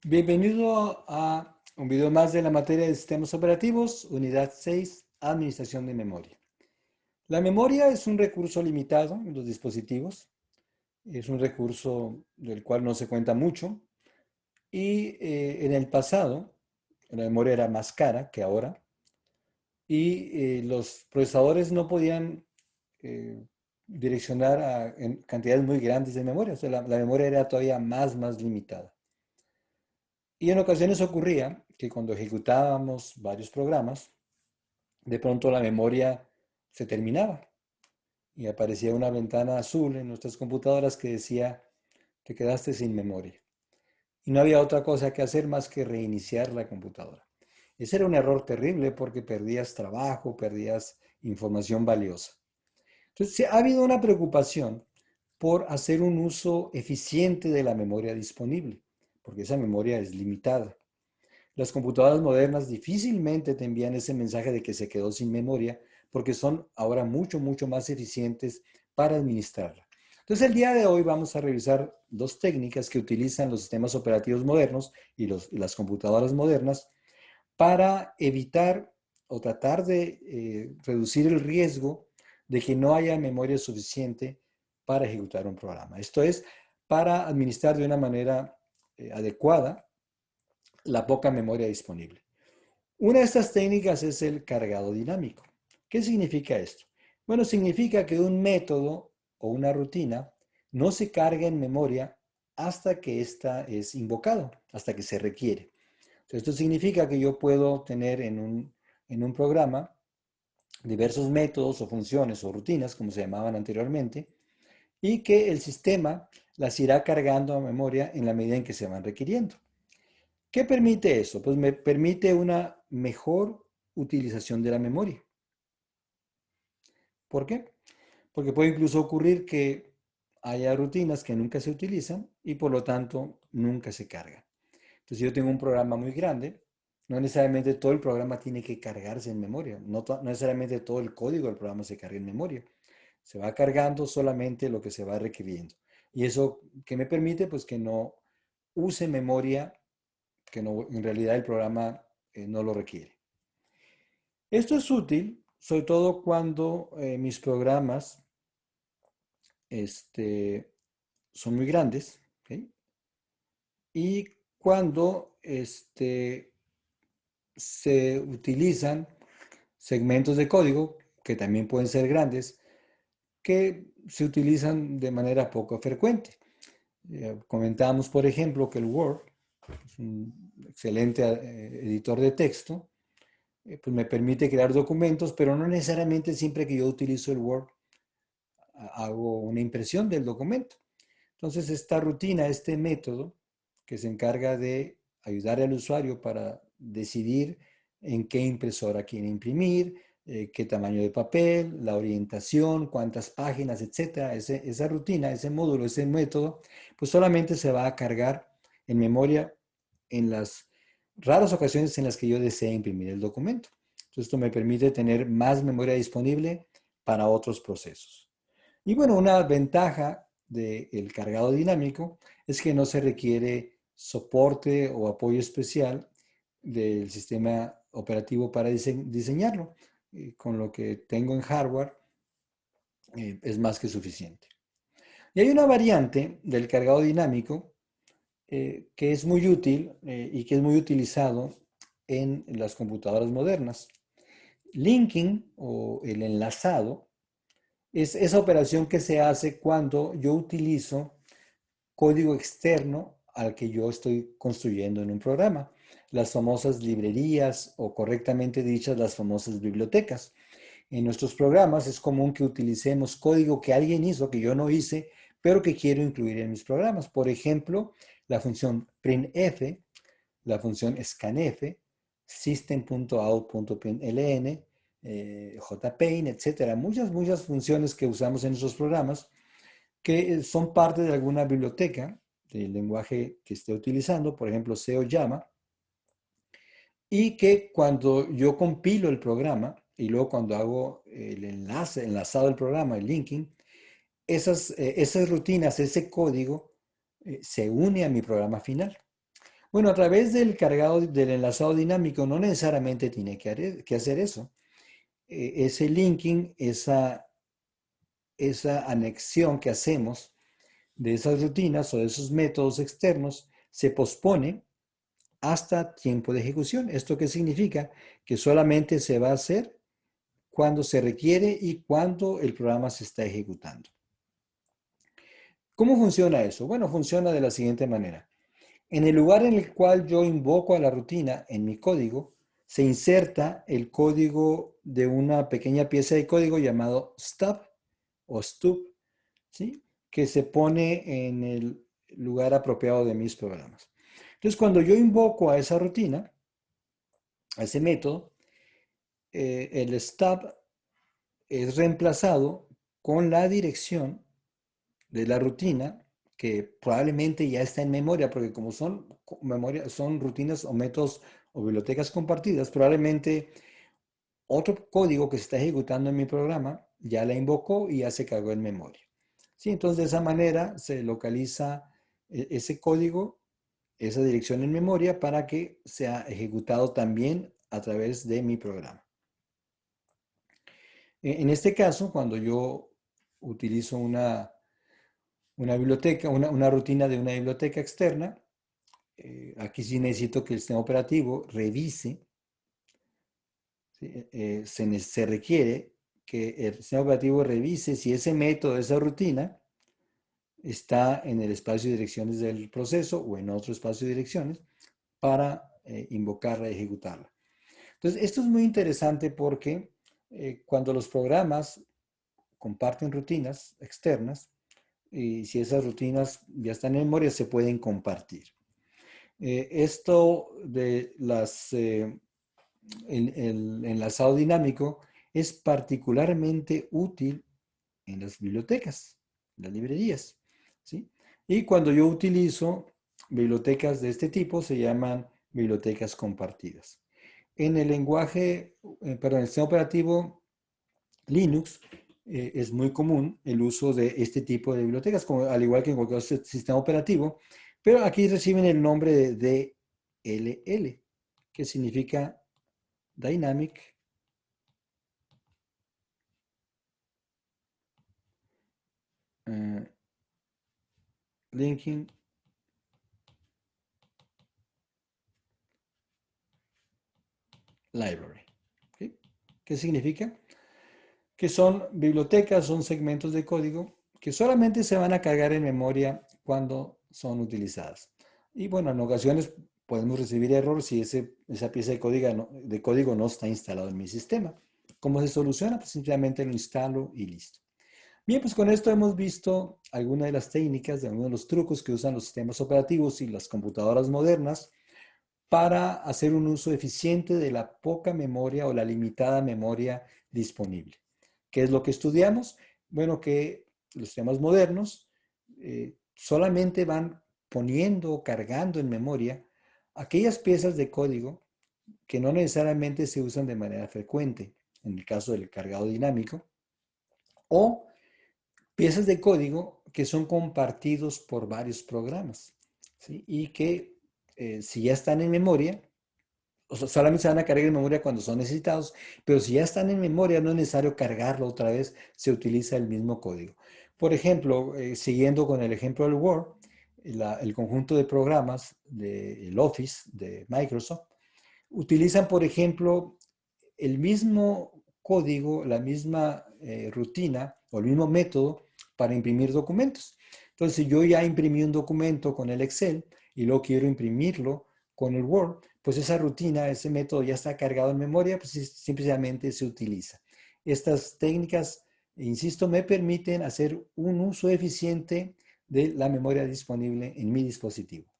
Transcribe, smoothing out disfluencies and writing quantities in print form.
Bienvenido a un video más de la materia de sistemas operativos, unidad 6, administración de memoria. La memoria es un recurso limitado en los dispositivos, es un recurso del cual no se cuenta mucho y en el pasado la memoria era más cara que ahora y los procesadores no podían eh, direccionar en cantidades muy grandes de memoria, o sea, la memoria era todavía más limitada. Y en ocasiones ocurría que cuando ejecutábamos varios programas, de pronto la memoria se terminaba y aparecía una ventana azul en nuestras computadoras que decía, te quedaste sin memoria. Y no había otra cosa que hacer más que reiniciar la computadora. Ese era un error terrible porque perdías trabajo, perdías información valiosa. Entonces, ha habido una preocupación por hacer un uso eficiente de la memoria disponible, porque esa memoria es limitada. Las computadoras modernas difícilmente te envían ese mensaje de que se quedó sin memoria porque son ahora mucho más eficientes para administrarla. Entonces, el día de hoy vamos a revisar dos técnicas que utilizan los sistemas operativos modernos y las computadoras modernas para evitar o tratar de reducir el riesgo de que no haya memoria suficiente para ejecutar un programa. Esto es, para administrar de una manera adecuada la poca memoria disponible. Una de estas técnicas es el cargado dinámico. ¿Qué significa esto? Bueno, significa que un método o una rutina no se carga en memoria hasta que ésta es invocado, hasta que se requiere. Entonces, esto significa que yo puedo tener en un programa diversos métodos o funciones o rutinas, como se llamaban anteriormente, y que el sistema las irá cargando a memoria en la medida en que se van requiriendo. ¿Qué permite eso? Pues me permite una mejor utilización de la memoria. ¿Por qué? Porque puede incluso ocurrir que haya rutinas que nunca se utilizan y por lo tanto nunca se cargan. Entonces, si yo tengo un programa muy grande, no necesariamente todo el programa tiene que cargarse en memoria. No necesariamente todo el código del programa se carga en memoria. Se va cargando solamente lo que se va requiriendo. Y eso que me permite, pues que no use memoria que no, en realidad el programa no lo requiere. Esto es útil, sobre todo cuando mis programas son muy grandes, ¿okay? Y cuando se utilizan segmentos de código, que también pueden ser grandes, que se utilizan de manera poco frecuente. Comentábamos, por ejemplo, que el Word es un excelente editor de texto, pues me permite crear documentos, pero no necesariamente siempre que yo utilizo el Word hago una impresión del documento. Entonces, esta rutina, este método que se encarga de ayudar al usuario para decidir en qué impresora quiere imprimir, qué tamaño de papel, la orientación, cuántas páginas, etcétera. Esa rutina, ese módulo, ese método, pues solamente se va a cargar en memoria en las raras ocasiones en las que yo desee imprimir el documento. Entonces, esto me permite tener más memoria disponible para otros procesos. Y bueno, una ventaja del cargado dinámico es que no se requiere soporte o apoyo especial del sistema operativo para diseñarlo. Con lo que tengo en hardware es más que suficiente. Y hay una variante del cargado dinámico que es muy útil y que es muy utilizado en las computadoras modernas. Linking o el enlazado es esa operación que se hace cuando yo utilizo código externo al que yo estoy construyendo en un programa. Las famosas librerías o correctamente dichas las famosas bibliotecas. En nuestros programas es común que utilicemos código que alguien hizo, que yo no hice, pero que quiero incluir en mis programas. Por ejemplo, la función printf, la función scanf, system.out.println, jpain, etcétera. Muchas funciones que usamos en nuestros programas que son parte de alguna biblioteca del lenguaje que esté utilizando, por ejemplo, C o Java, y que cuando yo compilo el programa y luego cuando hago enlazado del programa, el linking, esas rutinas, ese código se une a mi programa final. Bueno, a través del cargado, del enlazado dinámico, no necesariamente tiene que hacer eso. Ese linking, esa anexión que hacemos de esas rutinas o de esos métodos externos se pospone hasta tiempo de ejecución. ¿Esto qué significa? Que solamente se va a hacer cuando se requiere y cuando el programa se está ejecutando. ¿Cómo funciona eso? Bueno, funciona de la siguiente manera. En el lugar en el cual yo invoco a la rutina en mi código, se inserta el código de una pequeña pieza de código llamado stub o stub, ¿sí? Que se pone en el lugar apropiado de mis programas. Entonces, cuando yo invoco a esa rutina, a ese método, el stub es reemplazado con la dirección de la rutina que probablemente ya está en memoria, porque como son rutinas o métodos o bibliotecas compartidas, probablemente otro código que se está ejecutando en mi programa ya la invocó y ya se cargó en memoria. ¿Sí? Entonces, de esa manera se localiza ese código, esa dirección en memoria para que sea ejecutado también a través de mi programa. En este caso, cuando yo utilizo una biblioteca, una rutina de una biblioteca externa, aquí sí necesito que el sistema operativo revise, ¿sí? Se requiere que el sistema operativo revise si ese método, esa rutina, está en el espacio de direcciones del proceso o en otro espacio de direcciones para invocarla y ejecutarla. Entonces, esto es muy interesante porque cuando los programas comparten rutinas externas, y si esas rutinas ya están en memoria, se pueden compartir. Esto de el enlazado dinámico es particularmente útil en las bibliotecas, en las librerías, ¿sí? Y cuando yo utilizo bibliotecas de este tipo, se llaman bibliotecas compartidas. En el lenguaje, perdón, el sistema operativo Linux, es muy común el uso de este tipo de bibliotecas, como, al igual que en cualquier sistema operativo, pero aquí reciben el nombre de DLL, que significa Dynamic uh, Linking Library. ¿Okay? ¿Qué significa? Que son bibliotecas, son segmentos de código que solamente se van a cargar en memoria cuando son utilizadas. Y bueno, en ocasiones podemos recibir errores si esa pieza de código no está instalado en mi sistema. ¿Cómo se soluciona? Pues simplemente lo instalo y listo. Bien, pues con esto hemos visto algunas de las técnicas, de algunos de los trucos que usan los sistemas operativos y las computadoras modernas para hacer un uso eficiente de la poca memoria o la limitada memoria disponible. ¿Qué es lo que estudiamos? Bueno, que los sistemas modernos solamente van poniendo o cargando en memoria aquellas piezas de código que no necesariamente se usan de manera frecuente, en el caso del cargado dinámico, o piezas de código que son compartidos por varios programas, ¿sí? Y que si ya están en memoria, o sea, solamente se van a cargar en memoria cuando son necesitados, pero si ya están en memoria no es necesario cargarlo otra vez, se utiliza el mismo código. Por ejemplo, siguiendo con el ejemplo del Word, el conjunto de programas del Office de Microsoft utilizan, por ejemplo, el mismo código, la misma rutina o el mismo método para imprimir documentos. Entonces, si yo ya imprimí un documento con el Excel y luego quiero imprimirlo con el Word, pues esa rutina, ese método ya está cargado en memoria, pues simplemente se utiliza. Estas técnicas, insisto, me permiten hacer un uso eficiente de la memoria disponible en mi dispositivo.